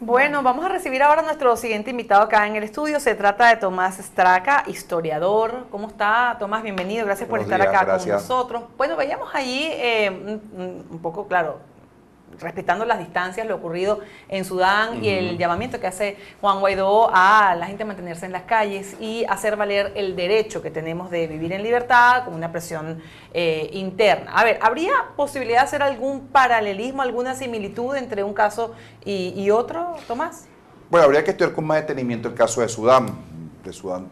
Bueno, vamos a recibir ahora a nuestro siguiente invitado acá en el estudio. Se trata de Tomás Straca, historiador. ¿Cómo está, Tomás? Bienvenido, gracias por Buenos estar días, acá con gracias. nosotros. Bueno, veíamos allí un poco, claro, respetando las distancias, lo ocurrido en Sudán y el llamamiento que hace Juan Guaidó a la gente a mantenerse en las calles y hacer valer el derecho que tenemos de vivir en libertad con una presión interna. A ver, ¿habría posibilidad de hacer algún paralelismo, alguna similitud entre un caso y otro, Tomás? Bueno, habría que estudiar con más detenimiento el caso de Sudán. De Sudán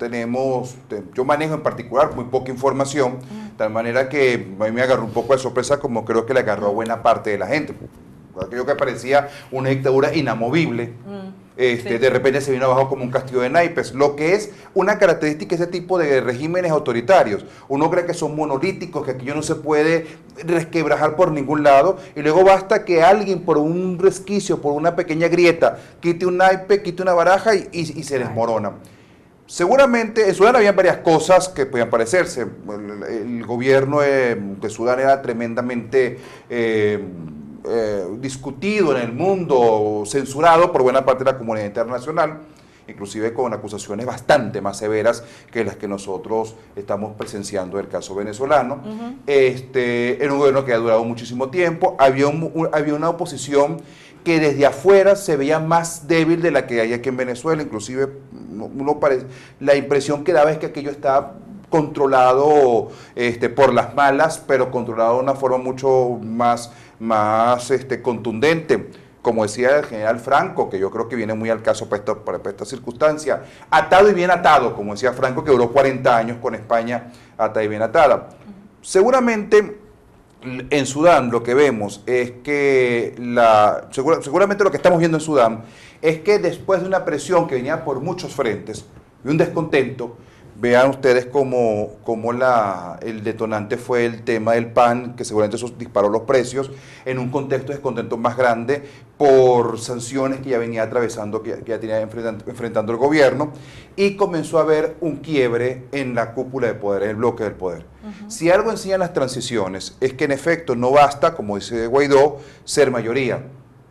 yo manejo en particular muy poca información, de tal manera que a mí me agarró un poco de sorpresa, como creo que le agarró a buena parte de la gente. Aquello que parecía una dictadura inamovible, Sí. de repente se vino abajo como un castillo de naipes, lo que es una característica de ese tipo de regímenes autoritarios. Uno cree que son monolíticos, que aquello no se puede resquebrajar por ningún lado, y luego basta que alguien por un resquicio, por una pequeña grieta, quite un naipe, quite una baraja y se desmorona. Seguramente en Sudán había varias cosas que podían parecerse. El gobierno de Sudán era tremendamente discutido en el mundo, censurado por buena parte de la comunidad internacional, inclusive con acusaciones bastante más severas que las que nosotros estamos presenciando del caso venezolano. Era un gobierno que ha durado muchísimo tiempo, había una oposición que desde afuera se veía más débil de la que hay aquí en Venezuela, inclusive la impresión que daba es que aquello estaba controlado por las malas, pero controlado de una forma mucho más contundente. Como decía el general Franco, que yo creo que viene muy al caso para esta circunstancia, atado y bien atado, como decía Franco, que duró 40 años con España, atada y bien atada. Seguramente en Sudán lo que vemos es que, seguramente lo que estamos viendo en Sudán es que después de una presión que venía por muchos frentes y un descontento, vean ustedes cómo el detonante fue el tema del pan, que seguramente eso disparó los precios, en un contexto de descontento más grande por sanciones que ya venía atravesando, que ya tenía enfrentando el gobierno, y comenzó a haber un quiebre en la cúpula de poder, en el bloque del poder. Si algo enseñan las transiciones es que en efecto no basta, como dice Guaidó, ser mayoría.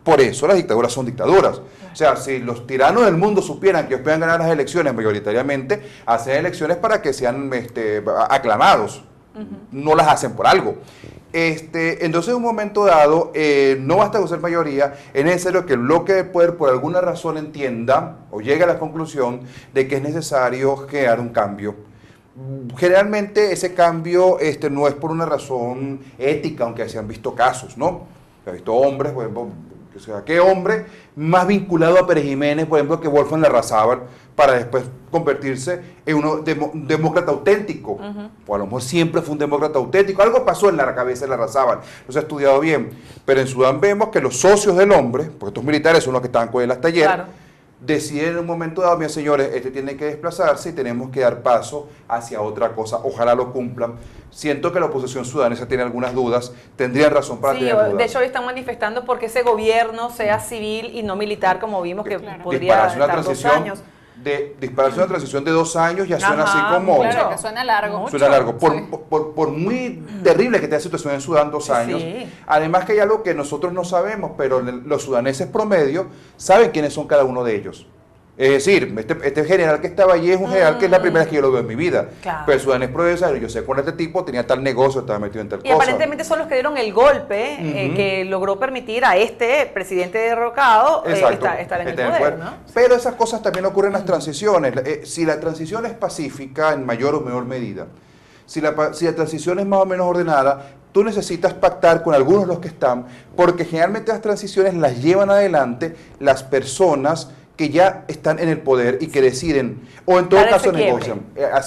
Por eso las dictaduras son dictaduras. O sea, si los tiranos del mundo supieran que ellos puedan ganar las elecciones mayoritariamente, hacen elecciones para que sean aclamados. No las hacen por algo. Entonces, en un momento dado, no basta con ser mayoría, es necesario que el bloque de poder por alguna razón entienda o llegue a la conclusión de que es necesario crear un cambio. Generalmente ese cambio no es por una razón ética, aunque se han visto casos, ¿no? Se han visto hombres, por ejemplo, o sea, ¿qué hombre más vinculado a Pérez Jiménez, por ejemplo, que Wolfgang Larrazábal, para después convertirse en un demócrata auténtico? O a lo mejor siempre fue un demócrata auténtico. Algo pasó en la cabeza de Larrazábal, no se ha estudiado bien. Pero en Sudán vemos que los socios del hombre, porque estos militares son los que estaban con él hasta ayer, claro, deciden en un momento dado, mis señores, tiene que desplazarse y tenemos que dar paso hacia otra cosa. Ojalá lo cumplan. Siento que la oposición sudanesa tiene algunas dudas, tendrían razón para tener dudas. De hecho, hoy están manifestando porque ese gobierno sea civil y no militar, como vimos que podría dispararse estar 2 años. Dispararse una transición de 2 años ya suena así como... Claro, que suena largo. Suena largo. Por muy terrible que esté la situación en Sudán, 2 años. Sí. Además que hay algo que nosotros no sabemos, pero los sudaneses promedio saben quiénes son cada uno de ellos. Es decir, este general que estaba allí es un general que es la primera vez que yo lo veo en mi vida. Claro. Pero el sudanés promedio sabe, yo sé con este tipo tenía tal negocio, estaba metido en tal cosa. Y aparentemente son los que dieron el golpe que logró permitir a este presidente derrocado estar en el poder, ¿no? Pero esas cosas también ocurren en las transiciones. Si la transición es pacífica en mayor o menor medida, si la transición es más o menos ordenada, tú necesitas pactar con algunos de los que están, porque generalmente las transiciones las llevan adelante las personas que ya están en el poder y que deciden, o en todo caso negocian,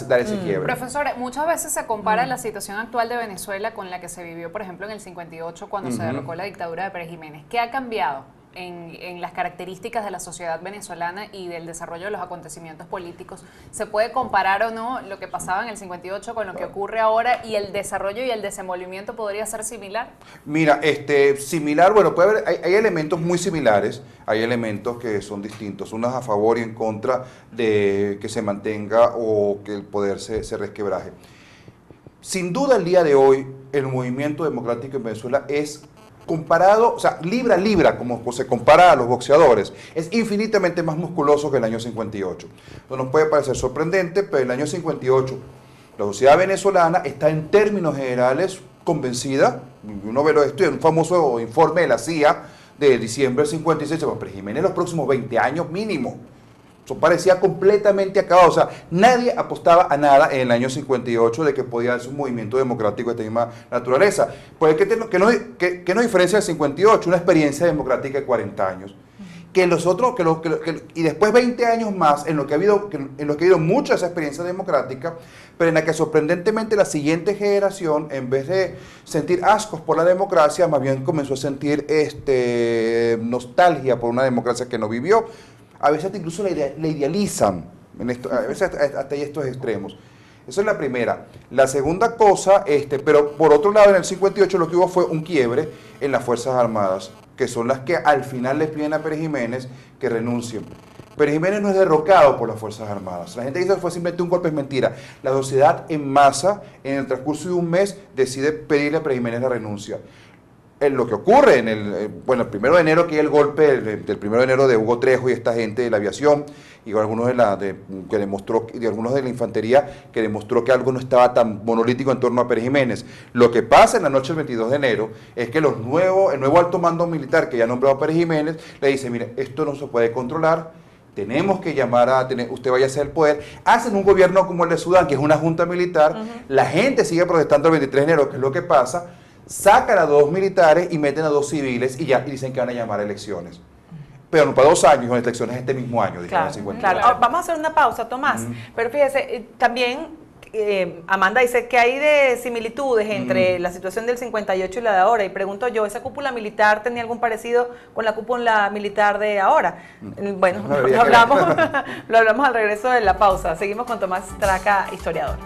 dar ese quiebre. Profesor, muchas veces se compara la situación actual de Venezuela con la que se vivió, por ejemplo, en el 58, cuando se derrocó la dictadura de Pérez Jiménez. ¿Qué ha cambiado en las características de la sociedad venezolana y del desarrollo de los acontecimientos políticos? ¿Se puede comparar o no lo que pasaba en el 58 con lo que ocurre ahora, y el desarrollo y el desenvolvimiento podría ser similar? Mira, similar, bueno, puede haber, hay elementos muy similares, hay elementos que son distintos, unos a favor y en contra de que se mantenga o que el poder se resquebraje. Sin duda, el día de hoy, el movimiento democrático en Venezuela es comparado, o sea, libra a libra, como se compara a los boxeadores, es infinitamente más musculoso que el año 58. Esto nos puede parecer sorprendente, pero el año 58 la sociedad venezolana está en términos generales convencida. Uno ve los estudios, un famoso informe de la CIA de diciembre del 56, pero Jiménez los próximos 20 años mínimo. Eso parecía completamente acabado. O sea, nadie apostaba a nada en el año 58 de que podía haber un movimiento democrático de esta misma naturaleza. Pues, ¿qué nos diferencia del 58? Una experiencia democrática de 40 años. Que los otros, y después 20 años más, en lo que ha habido mucha esa experiencia democrática, pero en la que sorprendentemente la siguiente generación, en vez de sentir ascos por la democracia, más bien comenzó a sentir nostalgia por una democracia que no vivió. A veces incluso la idealizan, a veces hasta ahí estos extremos. Esa es la primera. La segunda cosa, pero por otro lado, en el 58 lo que hubo fue un quiebre en las Fuerzas Armadas, que son las que al final le piden a Pérez Jiménez que renuncien. Pérez Jiménez no es derrocado por las Fuerzas Armadas. La gente dice que fue simplemente un golpe, es mentira. La sociedad en masa, en el transcurso de un mes, decide pedirle a Pérez Jiménez la renuncia. Lo que ocurre el 1 de enero, que es el golpe del 1 de enero de Hugo Trejo y esta gente de la aviación, y algunos de algunos de la infantería, que demostró que algo no estaba tan monolítico en torno a Pérez Jiménez. Lo que pasa en la noche del 22 de enero es que el nuevo alto mando militar que ya ha nombrado a Pérez Jiménez le dice, mire, esto no se puede controlar, tenemos que usted vaya a hacer el poder. Hacen un gobierno como el de Sudán, que es una junta militar, la gente sigue protestando el 23 de enero, que es lo que pasa, sacan a 2 militares y meten a 2 civiles y dicen que van a llamar a elecciones. Pero no para 2 años, son elecciones este mismo año. Claro, claro. Vamos a hacer una pausa, Tomás. Pero fíjese, también Amanda dice que hay de similitudes entre la situación del 58 y la de ahora. Y pregunto yo, ¿esa cúpula militar tenía algún parecido con la cúpula militar de ahora? Bueno, lo hablamos al regreso de la pausa. Seguimos con Tomás Traca, historiador.